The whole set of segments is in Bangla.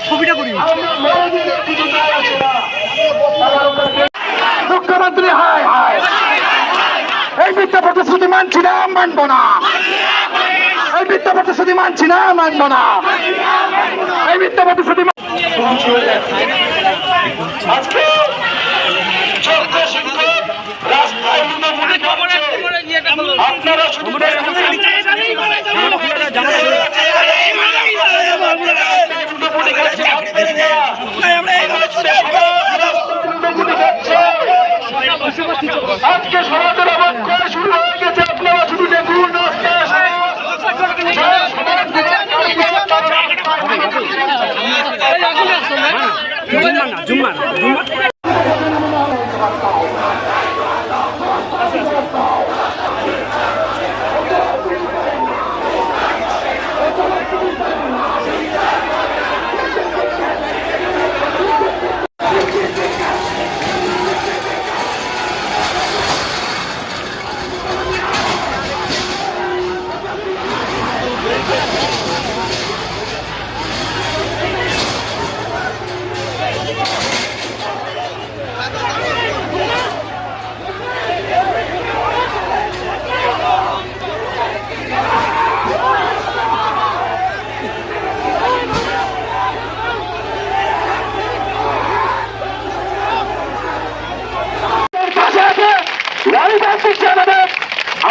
ছবিটা করি মুখ্যমন্ত্রী হায় হায় এই মিথ্যা প্রতিশ্রুতি মানছি না, মানবো না। এই মিথ্যা প্রতিশ্রুতি মানছি না, মানবো না। এই মিথ্যা প্রতিশ্রুতি আজকে রাস্তায় আপনারা শুধু আজকে সমাজের অবক্ষয় শুরু হয়ে গেছে। আপনারা শুধু দেখুন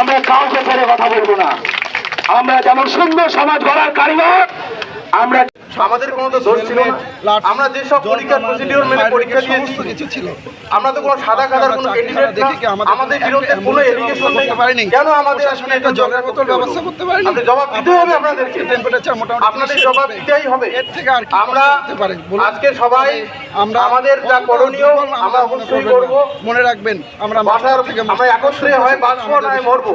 আমরা কাউকে ছেড়ে কথা বলবো না। আমরা যেমন সুন্দর সমাজ গড়ার কারিগর, আমরা আমাদের কোনো তো দোষ ছিল না। আমরা যেসব পরীক্ষার প্রসিডিওর মেনে পরীক্ষা দিয়েছি কিছু ছিল, আমরা তো কোনো সাদা কাদার কোনো ক্যান্ডিডেট না। আমাদের বিরুদ্ধে কোনো এলিগেশন করতে পারেনি। কেন আমাদের আসলে একটা জলের বোতল ব্যবস্থা করতে পারেনি? আপনি জবাব দিতে হবে, আপনাদেরকে টেম্পারেচার মোটামুটি আপনাদের জবাব দিতেই হবে। এর থেকে আর আমরা আজকে সবাই আমরা আমাদের যা করণীয় আমরা অবশ্যই করব। মনে রাখবেন আমরা বাসার থেকে আমরা একত্রে হয় বাঁচবো না মরবো,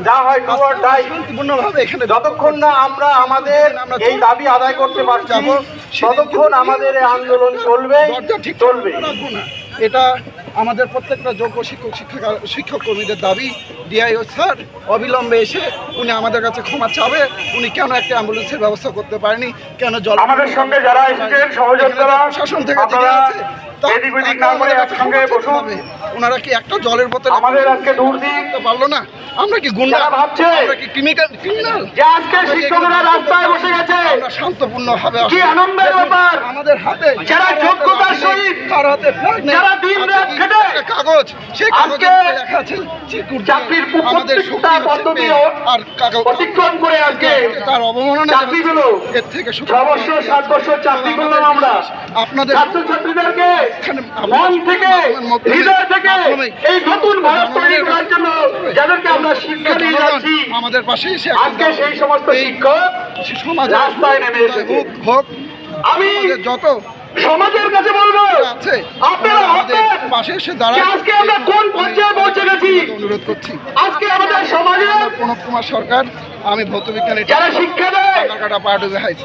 যা হয় ডু অর ডাই। শান্তিপূর্ণভাবে এখানে যতক্ষণ না আমরা আমাদের এই দাবি আদায় করতে পারছি ততক্ষণ আমাদের এই আন্দোলন চলবে চলবে। এটা আমাদের প্রত্যেকটা যোগ্য শিক্ষক কর্মীদের দাবি। ডিআইও স্যার অবিলম্বে এসে উনি আমাদের কাছে ক্ষমা চাবে। উনি কেন একটা অ্যাম্বুলেন্সের ব্যবস্থা করতে পারেনি, কেন জল আমাদের সঙ্গে যারা এসেছেন সহযোগিতা প্রশাসন থেকে যারা আছে ওনারা কি একটা জলের বোতল আমাদের আজকে দূর দিতে পারলো না? আমরা কি গুন্ডা ভাবছে? আমরা কি ক্রিমিনাল? আজকে শিক্ষকরা রাস্তায় বসে গেছে। আমরা শান্তপূর্ণ ভাবে কি আনন্দের ব্যাপার। আমাদের হাতে যারা যোগ্যতার সহিত কার হাতে ফ্ল্যাগ নেই, যারা দিন রাত খেটে কাগজ সেই কাগজে লেখা আছে চাকরির আমাদের শক্তি পদ্ধতি আর অতিক্রম করে আজকে তার অবমাননা চাকরিগুলো এর থেকে 6 বছর 7 বছর চাকরি করলাম আমরা। আপনাদের ছাত্রছাত্রীদেরকে মন থেকে হৃদয় থেকে এই নতুন ভারত তৈরি করার জন্য যাদেরকে আমরা শিক্ষা দিয়ে যাচ্ছি আমাদের পাশে এসে আজকে সেই সমস্ত শিক্ষক সমাজ রাস্তায় নেমে এসেছে। আমি যত সমাজের কাছে বলবো আছে আপনারা আমাদের পাশে এসে দাঁড়ান। আজকে আমরা কোন পর্যায়ে পৌঁছে গেছি অনুরোধ করছি। আজকে আমাদের সমাজে প্রণব কুমার সরকার, আমি ভৌতবিজ্ঞানী, যারা শিক্ষা দেয় কাটা পাহাড় হাই স্কুল।